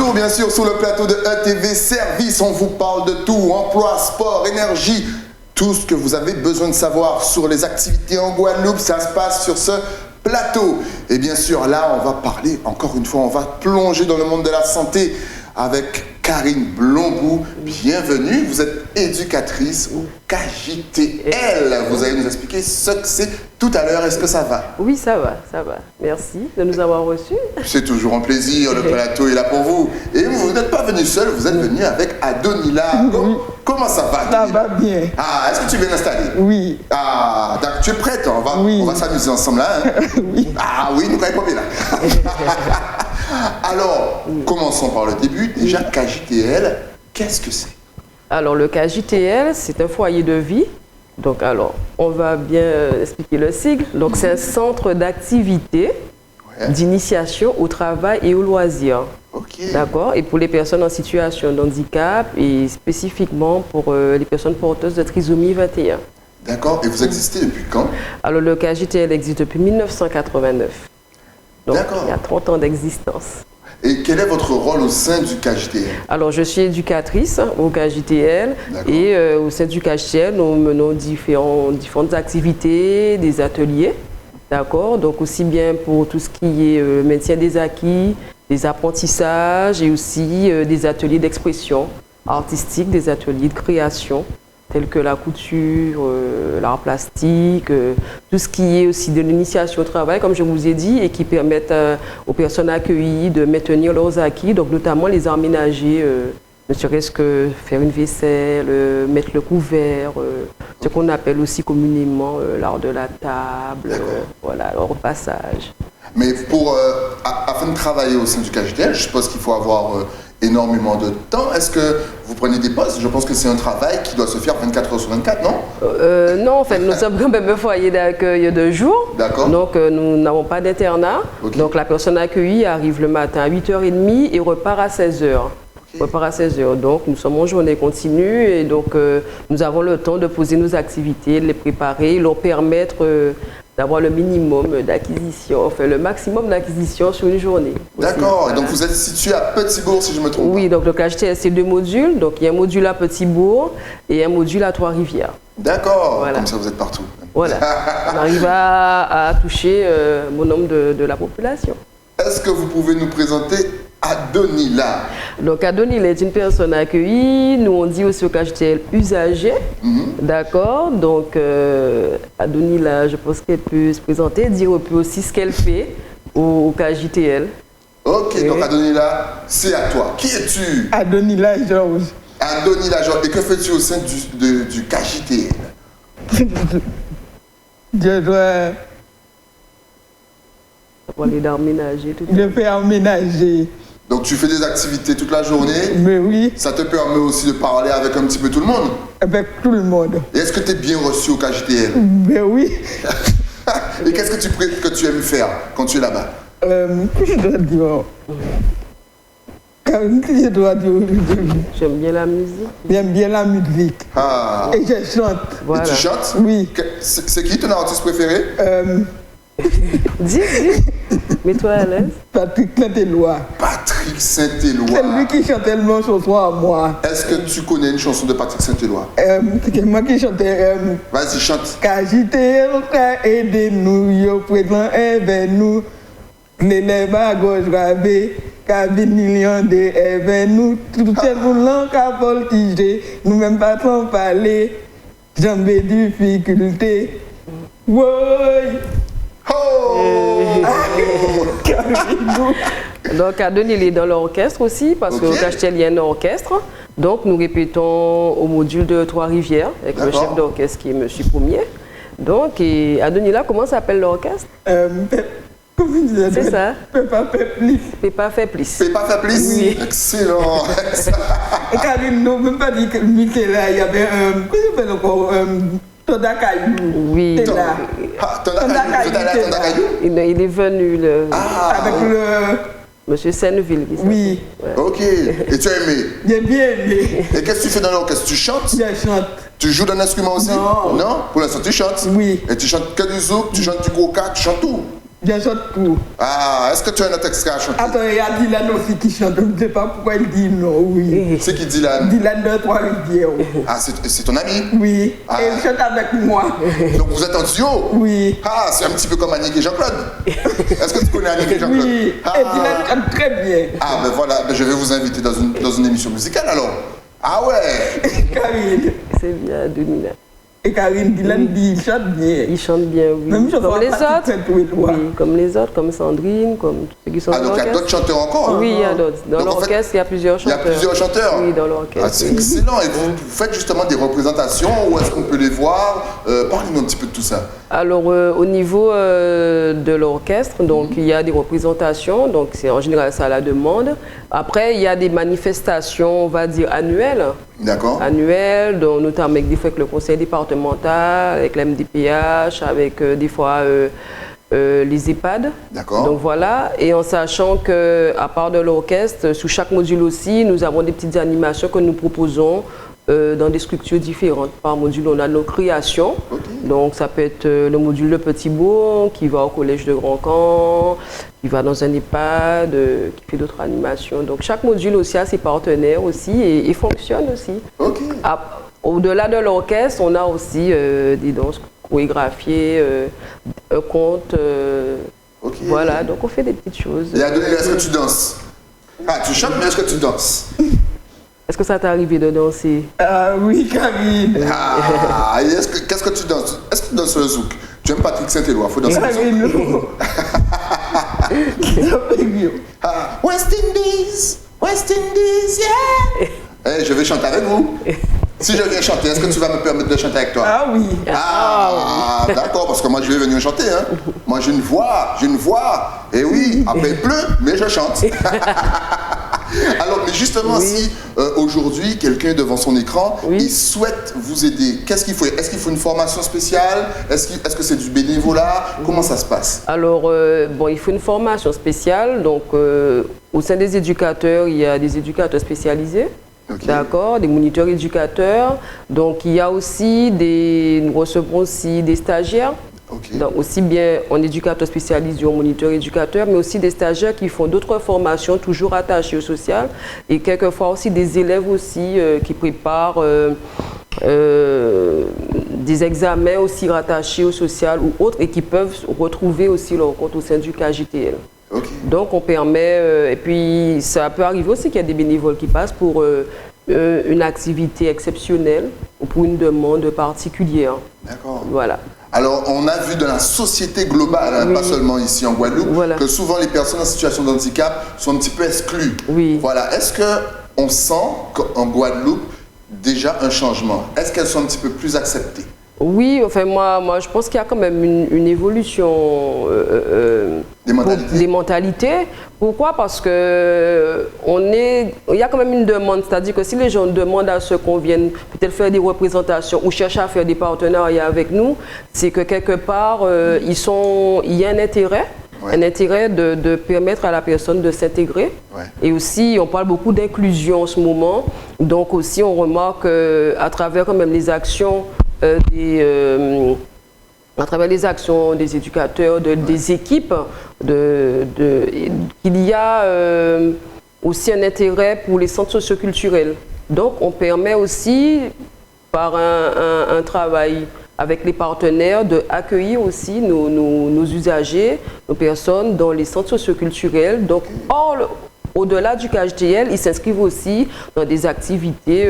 retour bien sûr sur le plateau de ETV Service. On vous parle de tout, emploi, sport, énergie, tout ce que vous avez besoin de savoir sur les activités en Guadeloupe. Ça se passe sur ce plateau. Et bien sûr, là, on va parler, encore une fois, on va plonger dans le monde de la santé avec Karine Blombou. Bienvenue, vous êtes éducatrice au KJTL. Vous allez nous expliquer ce que c'est tout à l'heure. Est-ce que ça va? Oui, ça va. Merci de nous avoir reçus. C'est toujours un plaisir, le plateau est là pour vous. Et vous n'êtes pas venu seul, vous êtes venu avec Adonila. Oui. Comment ça va? Ça va bien. Ah, est-ce que tu viens d'installer? Oui. Ah, d'accord, tu es prête? Oui. On va s'amuser ensemble là. Hein? Oui. Ah oui, nous connaissons pas bien là. Alors, commençons par le début. Déjà, KJTL, qu'est-ce que c'est? Alors, le KJTL, c'est un foyer de vie. Donc, alors, on va bien expliquer le sigle. Donc, c'est un centre d'activité, d'initiation au travail et au loisir. Ok. D'accord? Et pour les personnes en situation de handicap et spécifiquement pour les personnes porteuses de trisomie 21. D'accord. Et vous existez depuis quand? Alors, le KJTL existe depuis 1989. Donc, D'accord. il y a 30 ans d'existence. Et quel est votre rôle au sein du KJTL? Alors, je suis éducatrice au KJTL D'accord. et au sein du KJTL, nous menons différentes activités, des ateliers, d'accord? Donc, aussi bien pour tout ce qui est maintien des acquis, des apprentissages et aussi des ateliers d'expression artistique, des ateliers de création, tels que la couture, l'art plastique, tout ce qui est aussi de l'initiation au travail, comme je vous ai dit, et qui permettent aux personnes accueillies de maintenir leurs acquis, donc notamment les arts ménagers, ne serait-ce que faire une vaisselle, mettre le couvert, ce qu'on appelle aussi communément l'art de la table, voilà, le repassage. Mais afin de travailler au sein du KJTL, je suppose qu'il faut avoir énormément de temps. Est-ce que vous prenez des postes? Je pense que c'est un travail qui doit se faire 24 heures sur 24, non? Non, en fait, nous sommes quand même un foyer d'accueil de jour. D'accord. Donc, nous n'avons pas d'internat. Okay. Donc, la personne accueillie arrive le matin à 8h30 et repart à 16h. Okay. Repart à 16h. Donc, nous sommes en journée continue et donc, nous avons le temps de poser nos activités, de les préparer, leur permettre d'avoir le minimum d'acquisition, enfin le maximum d'acquisition sur une journée. D'accord, voilà. donc vous êtes situé à Petit-Bourg si je me trompe pas. Oui, donc le KJTL c'est 2 modules, donc il y a un module à Petit-Bourg et un module à Trois-Rivières. D'accord, voilà. Comme ça vous êtes partout. Voilà, on arrive à toucher mon nombre de la population. Est-ce que vous pouvez nous présenter Adonila? Donc Adonila est une personne accueillie, nous on dit aussi au KJTL usagé, d'accord? Donc Adonila, je pense qu'elle peut se présenter, dire un peu aussi ce qu'elle fait au KJTL. Ok, donc Adonila, c'est à toi. Qui es-tu? Adonila Georges. Adonila Georges, et que fais-tu au sein du KJTL? Je dois Aller d'emménager tout le faire emménager. Donc tu fais des activités toute la journée? Mais oui, Ça te permet aussi de parler avec un petit peu tout le monde? avec tout le monde. Et est-ce que tu es bien reçu au KJTL? Mais oui. Et qu'est-ce que tu aimes faire quand tu es là-bas? Je dois dire. Je dois dire. J'aime bien la musique. J'aime bien la musique. Ah. Et je chante. Voilà. Et tu chantes? Oui. C'est qui ton artiste préféré? Dis, mets-toi à l'aise. Patrick Saint-Éloi. Patrick C'est Saint-Éloi. lui qui chantait le morceau à moi. Est-ce que tu connais une chanson de Patrick Saint-Éloi? C'est moi qui chantais. Vas-y, chante. KJTL, aidez-nous, yo présent avec nous. L'élève à gauche gravé, cabine de avec nous. Tout est roulant, qu'à voltiger. Nous-mêmes pas sans parler. J'en ai difficulté. Ouais. Oh! Donc Adonila est dans l'orchestre aussi, parce qu'au KJTL il y a un orchestre. Donc nous répétons au module de Trois-Rivières avec le chef d'orchestre qui est M. Pommier. Donc Adonila, comment s'appelle l'orchestre? Comment dire? C'est ça. Pépa Peplis. Pépa fait plus. Pépa fait plus? Oui. Excellent. Karine, nous même pas dit que Michel, il y avait qu'est-ce que fait encore? Tonda Caillou. Oui. T'es là. Ah, Tonda Caillou. Vous êtes allé à Tonda Caillou? Il est venu, Avec le. Monsieur Senneville. Oui. Ouais. Ok. Et tu as aimé? J'ai bien aimé. Et qu'est-ce que tu fais dans l'orchestre? Tu chantes? Je chante. Tu joues d'un instrument aussi? Non. Non? Pour l'instant, tu chantes? Oui. Et tu chantes que du zouk, tu chantes du coca, tu chantes tout? Je chante tout. Ah, est-ce que tu as un autre extrait à chanter? Attends, il y a Dylan aussi qui chante. Je ne sais pas pourquoi il dit non, oui. C'est qui dit là? Dylan de Trois-Rivières. Ah, c'est ton ami? Oui. Ah. Et il chante avec moi. Donc vous êtes en duo? Oui. Ah, c'est un petit peu comme Annick et Jean-Claude. Est-ce que tu connais Annick et Jean-Claude? Oui. Ah. Et Dylan chante très bien. Ah, ben voilà, ben je vais vous inviter dans une émission musicale alors. Ah ouais. Karine. C'est bien, Domina. Et Karine, Dylan dit, il chante bien. Il chante bien, oui. Même je Comme vois les pas autres. toute cette ouïe-loi. Oui, comme les autres, comme Sandrine, comme tous ceux qui sont Ah, dans donc il y a l'orchestre. d'autres chanteurs encore? Oui, il y a d'autres. Dans Donc, en fait, l'orchestre, il y a plusieurs Il y a chanteurs. plusieurs chanteurs? Oui, dans l'orchestre. Ah, c'est excellent. Et vous faites justement des représentations, où est-ce qu'on peut les voir? Parlez-nous un petit peu de tout ça. Alors, au niveau de l'orchestre, donc il y a des représentations, donc c'est en général ça à la demande. Après, il y a des manifestations, on va dire, annuelles. D'accord. Annuelles, donc, notamment avec des fois avec le conseil départemental, avec la MDPH, avec des fois les EHPAD. D'accord. Donc voilà, et en sachant qu'à part de l'orchestre, sous chaque module aussi, nous avons des petites animations que nous proposons dans des structures différentes. Par module, on a nos créations. Ok. Donc ça peut être le module Le Petit Bourg, qui va au collège de Grand Camp, qui va dans un EHPAD, qui fait d'autres animations. Donc chaque module aussi a ses partenaires aussi et fonctionne aussi. Ok. Au-delà de l'orchestre, on a aussi des danses chorégraphiées, un conte. Ok. Voilà, donc on fait des petites choses. Et Adeline, est-ce que tu danses? Ah, tu chantes, mais est-ce que tu danses? Est-ce que ça t'est arrivé de danser? Ah oui, Karine. Ah, et qu'est-ce que tu danses? Est-ce que tu danses le zouk? Tu aimes Patrick Saint-Éloi, faut danser le zouk. Karine, non. Ça fait mieux. Ah, West Indies, yeah! Eh, je vais chanter avec vous. Si je viens chanter, est-ce que tu vas me permettre de chanter avec toi? Ah oui. Ah, d'accord, parce que moi je vais venir chanter. Hein. Moi j'ai une voix. Et oui, après il pleut, mais je chante. Alors, mais justement, si aujourd'hui quelqu'un est devant son écran, il souhaite vous aider, qu'est-ce qu'il faut? Est-ce qu'il faut une formation spéciale? Est-ce que c'est du bénévolat? Comment ça se passe? Alors, bon, il faut une formation spéciale. Donc, au sein des éducateurs, il y a des éducateurs spécialisés. Okay. D'accord, des moniteurs éducateurs. Donc, il y a aussi nous recevons aussi des stagiaires. Okay. Donc, aussi bien en éducateur spécialisé ou en moniteur éducateur, mais aussi des stagiaires qui font d'autres formations toujours attachées au social et quelquefois aussi des élèves aussi qui préparent des examens aussi rattachés au social ou autres et qui peuvent retrouver aussi leur compte au sein du KJTL. Okay. Donc on permet, et puis ça peut arriver aussi qu'il y a des bénévoles qui passent pour une activité exceptionnelle ou pour une demande particulière. D'accord. Voilà. Alors, on a vu dans la société globale, hein, pas seulement ici en Guadeloupe, que souvent les personnes en situation de handicap sont un petit peu exclues. Oui. Voilà. Est-ce qu'on sent qu'en Guadeloupe, déjà un changement? Est-ce qu'elles sont un petit peu plus acceptées? Oui, enfin moi je pense qu'il y a quand même une évolution des mentalités. Pourquoi? Parce que il y a quand même une demande, c'est-à-dire que si les gens demandent à ce qu'on vienne peut-être faire des représentations ou chercher à faire des partenariats avec nous, c'est que quelque part il y a un intérêt. Ouais. Un intérêt de permettre à la personne de s'intégrer. Ouais. Et aussi, on parle beaucoup d'inclusion en ce moment. Donc aussi, on remarque à travers quand même les actions à travers les actions des éducateurs, des équipes, qu'il y a aussi un intérêt pour les centres socioculturels. Donc on permet aussi, par un travail avec les partenaires, d'accueillir aussi nos usagers, nos personnes dans les centres socioculturels. Donc, au-delà du KJTL, ils s'inscrivent aussi dans des activités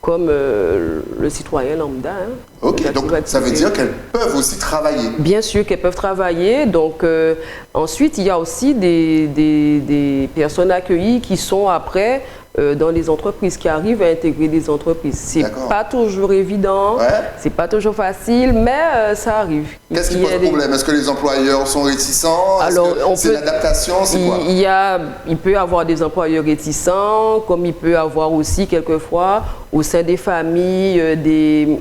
comme le citoyen lambda. Hein, ok, donc ça veut dire qu'elles peuvent aussi travailler. Bien sûr qu'elles peuvent travailler. Donc, ensuite, il y a aussi des personnes accueillies qui sont après dans les entreprises, qui arrivent à intégrer des entreprises. C'est pas toujours évident, c'est pas toujours facile, mais ça arrive. Qu'est-ce qui pose problème? Est-ce que les employeurs sont réticents? Alors, c'est l'adaptation? C'est quoi? Il peut y avoir des employeurs réticents, comme il peut y avoir aussi quelquefois au sein des familles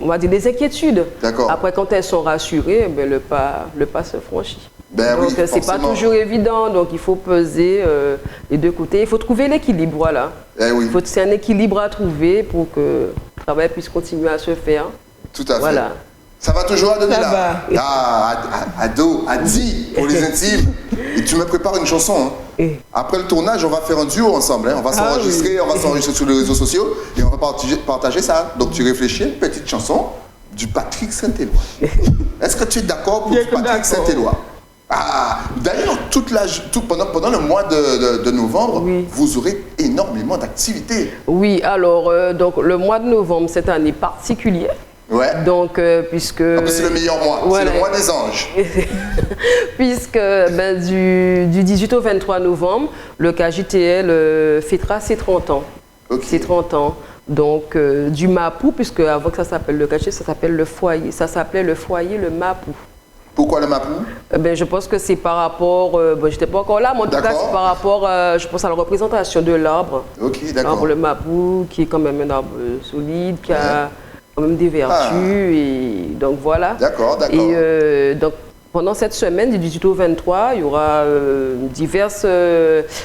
on va dire des inquiétudes. Après, quand elles sont rassurées, ben, le pas se franchit. Ben donc, c'est pas toujours évident, donc il faut peser les deux côtés. Il faut trouver l'équilibre, voilà. C'est un équilibre à trouver pour que le travail puisse continuer à se faire. Tout à fait. Voilà. Ça va toujours à Daniela? Ça va. Ah, Ado, Adi, pour les intimes. Et tu me prépares une chanson. Hein. Après le tournage, on va faire un duo ensemble. Hein. On va s'enregistrer, on va s'enregistrer sur les réseaux sociaux et on va partager ça. Donc tu réfléchis à une petite chanson du Patrick Saint-Éloi. Est-ce que tu es d'accord pour du Patrick Saint-Éloi? Ah, d'ailleurs, pendant le mois de novembre, vous aurez énormément d'activités. Oui, alors, donc le mois de novembre, cette année particulier. Ouais. Donc, puisque... En plus, c'est le meilleur mois, voilà. C'est le mois des anges. Puisque du 18 au 23 novembre, le KJTL fêtera ses 30 ans. Okay. Ses 30 ans. Donc, du MAPU, puisque avant que ça s'appelle le KJTL, ça s'appelle le foyer. Ça s'appelait le foyer, le MAPU. Pourquoi le MAPU? Je pense que c'est par rapport... je n'étais pas encore là, mais en tout cas, c'est par rapport, je pense, à la représentation de l'arbre. Ok, d'accord. L'arbre, le MAPU, qui est quand même un arbre solide, qui a quand même des vertus. Et donc, voilà. D'accord. Et donc, pendant cette semaine, du 18 au 23, il y aura diverses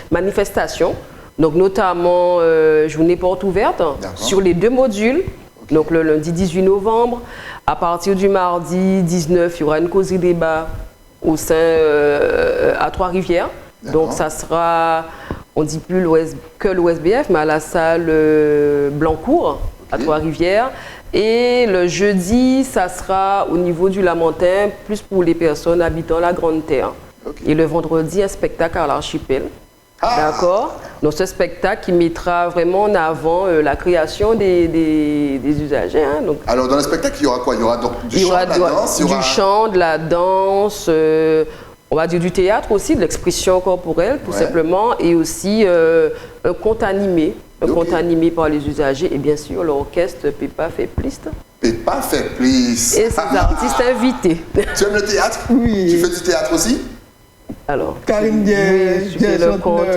manifestations. Donc, notamment, journée porte ouverte sur les 2 modules. Okay. Donc, le lundi 18 novembre. À partir du mardi 19, il y aura une causerie débat au sein à Trois-Rivières. Donc, ça sera, on ne dit plus que l'OSBF, mais à la salle Blancourt, à Trois-Rivières. Et le jeudi, ça sera au niveau du Lamentin, plus pour les personnes habitant la Grande Terre. Okay. Et le vendredi, un spectacle à l'Archipel. D'accord. Donc, ce spectacle qui mettra vraiment en avant la création des usagers. Hein. Donc, alors, dans le spectacle, il y aura quoi? Il y aura donc du chant, de la danse? Du chant, de la danse, on va dire du théâtre aussi, de l'expression corporelle, tout simplement, et aussi un conte animé. Un conte animé par les usagers et bien sûr l'orchestre Pépa fait pliste. Pépa fait pliste. Et ses artistes invités. Tu aimes le théâtre? Oui. Tu fais du théâtre aussi? Alors, Karine je fais le conte,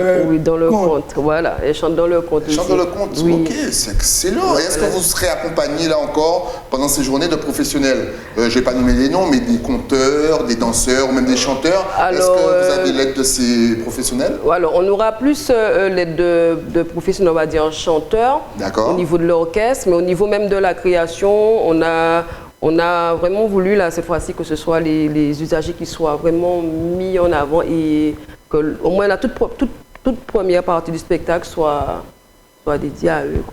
dans le conte. Voilà, elle chante dans le conte aussi. Elle chante dans le conte, ok, c'est excellent. Et est-ce que vous serez accompagné là encore pendant ces journées de professionnels? Je ne vais pas nommer les noms, mais des conteurs, des danseurs ou même des chanteurs. Est-ce que vous avez l'aide de ces professionnels? Alors, on aura plus l'aide de professionnels, on va dire chanteurs, au niveau de l'orchestre, mais au niveau même de la création, on a vraiment voulu, là, cette fois-ci, que ce soit les usagers qui soient vraiment mis en avant et que, au moins, la toute première partie du spectacle soit dédiée à eux.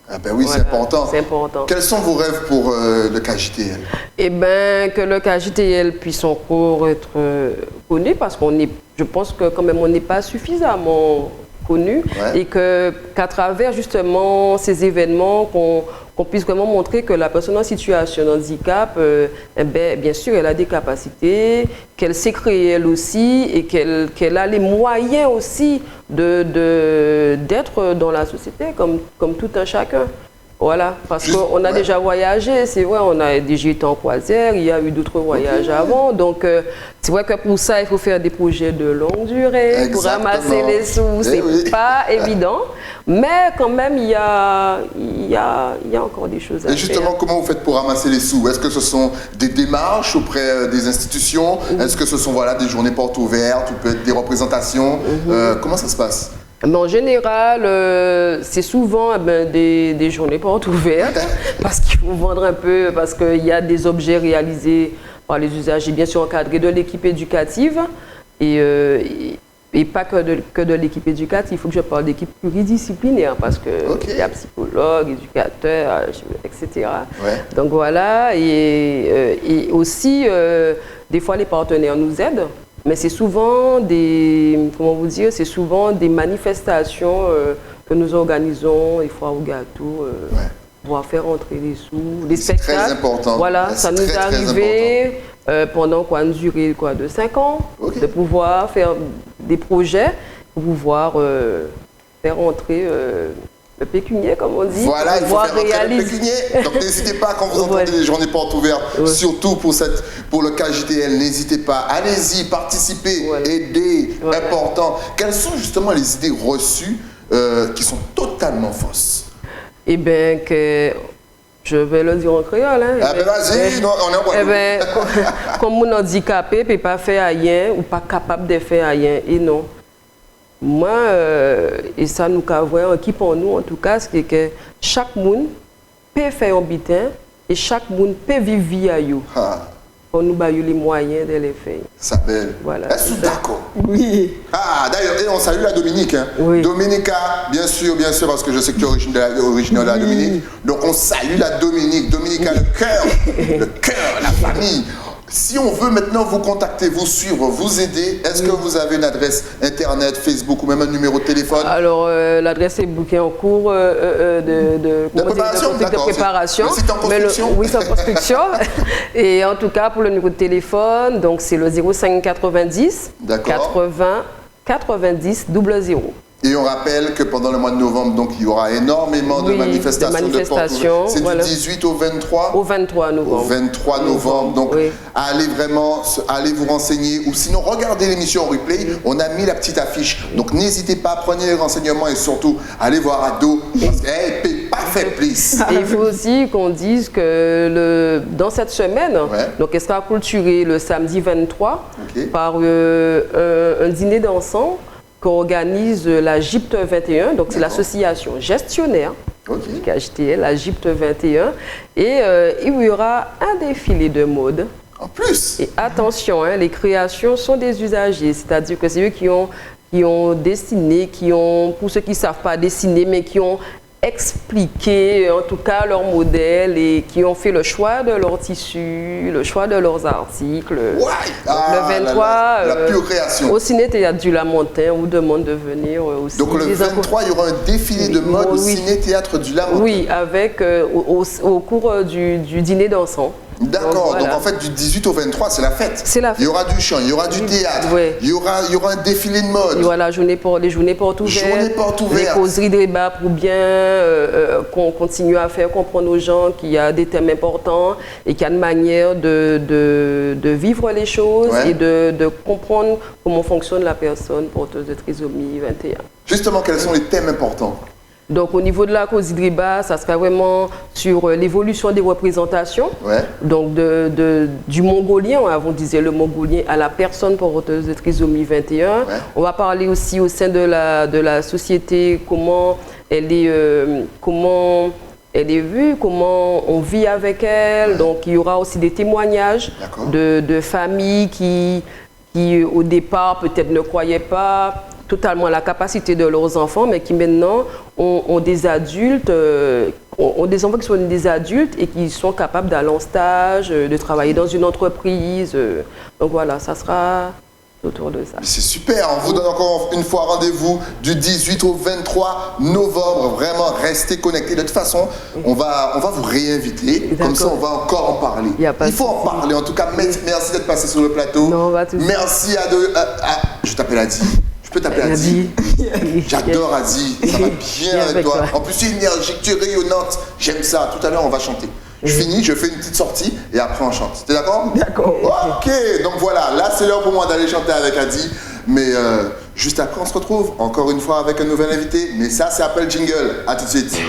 Ah ben oui, voilà, c'est important. C'est important. Quels sont vos rêves pour le KJTL? Eh bien, que le KJTL puisse encore être connu, parce je pense que quand même, on n'est pas suffisamment connu et qu'à travers justement ces événements, qu'on puisse vraiment montrer que la personne en situation de handicap, bien sûr, elle a des capacités, qu'elle sait créer elle aussi et qu'elle a les moyens aussi d'être dans la société comme tout un chacun. Voilà, parce qu'on a déjà voyagé, c'est vrai, on a déjà été en croisière, il y a eu d'autres voyages avant, donc c'est vrai que pour ça, il faut faire des projets de longue durée, pour ramasser les sous, c'est pas évident, mais quand même, il y a encore des choses à faire. Et justement, comment vous faites pour ramasser les sous? Est-ce que ce sont des démarches auprès des institutions? Est-ce que ce sont des journées portes ouvertes ou peut-être des représentations? Comment ça se passe? Mais en général, c'est souvent des journées portes ouvertes parce qu'il faut vendre un peu, parce qu'il y a des objets réalisés par les usagers, bien sûr encadrés de l'équipe éducative et pas que de l'équipe éducative. Il faut que je parle d'équipe pluridisciplinaire parce qu'il y a psychologues, éducateurs, etc. Donc voilà, et aussi, des fois les partenaires nous aident. Mais c'est souvent des manifestations que nous organisons, des fois au gâteau, pour faire entrer les sous, des spectacles. C'est très important. Voilà, ça nous est arrivé pendant une durée de 5 ans, de pouvoir faire des projets, pour pouvoir faire entrer le pécunier, comme on dit. Voilà, il faut faire rentrer le pécunier. Donc n'hésitez pas, quand vous entendez les journées portes ouvertes, surtout pour le KJTL, n'hésitez pas. Allez-y, participez, aidez, important. Quelles sont justement les idées reçues qui sont totalement fausses? Eh bien, je vais le dire en créole. Hein. Ah ben vas-y, on est en comme mon handicapé ne peut pas faire rien ou pas capable de faire rien, et non. Moi, et ça nous avons un qui pour nous, en tout cas, c'est que chaque monde peut faire un bitin et chaque monde peut vivre via eux. On nous baille les moyens de les faire. Ça belle. Voilà. Est-ce que d'accord? Oui. Ah, d'ailleurs, et on salue la Dominique. Hein. Oui. Dominica, bien sûr, parce que je sais que tu es originaire de la Dominique. Donc on salue la Dominique. Dominica, le cœur, la famille. Si on veut maintenant vous contacter, vous suivre, vous aider, est-ce que vous avez une adresse internet, Facebook ou même un numéro de téléphone? Alors, l'adresse est bookée en cours de préparation. Le site en construction? Oui, c'est en construction. Et en tout cas, pour le numéro de téléphone, donc c'est le 05 90 80 90 00. Et on rappelle que pendant le mois de novembre, donc, il y aura énormément de manifestations. C'est du 18 au 23? Au 23 novembre. Au 23 novembre. Donc, allez vraiment, allez vous renseigner. Ou sinon, regardez l'émission en replay. On a mis la petite affiche. Donc, n'hésitez pas, prenez les renseignements et surtout, allez voir Ado. Parce qu'elle paye pas fait plus. Et il faut aussi qu'on dise que dans cette semaine, donc, elle sera clôturée le samedi 23 par un dîner dansant qu'organise la GIPT 21, donc c'est l'association gestionnaire KHTL, la GIPT 21, et il y aura un défilé de mode. En plus. Et attention, les créations sont des usagers, c'est-à-dire que c'est eux qui ont dessiné, pour ceux qui ne savent pas dessiner, mais qui ont expliqué en tout cas leur modèle et qui ont fait le choix de leur tissu, le choix de leurs articles. Le 23, la pure création. Au Ciné-Théâtre du Lamentin, on vous demande de venir aussi. Donc le 23, il y aura un défilé de mode au Ciné-Théâtre du Lamentin. Oui, avec au cours du dîner dansant. D'accord, donc en fait du 18 au 23 c'est la fête. C'est la fête. Il y aura du chant, il y aura du théâtre, il y aura un défilé de mode. Il y aura les journées portes ouvertes, les causeries débats pour bien qu'on continue à faire comprendre aux gens qu'il y a des thèmes importants et qu'il y a une manière de vivre les choses et de comprendre comment fonctionne la personne porteuse de trisomie 21. Justement, quels sont les thèmes importants? Donc au niveau de la cause Idriba, ça sera vraiment sur l'évolution des représentations. Donc du mongolien, on disait le mongolien à la personne porteuse de trisomie 21. On va parler aussi au sein de la société, comment elle est vue, comment on vit avec elle. Donc il y aura aussi des témoignages de familles qui au départ peut-être ne croyaient pas totalement la capacité de leurs enfants, mais qui maintenant ont des adultes, ont des enfants qui sont des adultes et qui sont capables d'aller en stage, de travailler dans une entreprise. Donc voilà, ça sera autour de ça. C'est super, on vous donne encore une fois rendez-vous du 18 au 23 novembre. Vraiment, restez connectés. De toute façon, on va vous réinviter. Comme ça, on va encore en parler. Il faut en parler. En tout cas, merci d'être passé sur le plateau. Non, merci je t'appelle Adi. Je peux t'appeler Adi. J'adore Adi. Ça va bien avec toi. En plus, tu es énergique, tu es rayonnante. J'aime ça. Tout à l'heure, on va chanter. Je finis, je fais une petite sortie et après on chante. T'es d'accord? D'accord. Ok, donc voilà, là c'est l'heure pour moi d'aller chanter avec Adi. Mais juste après, on se retrouve encore une fois avec un nouvel invité. Mais ça, c'est après le jingle. À tout de suite.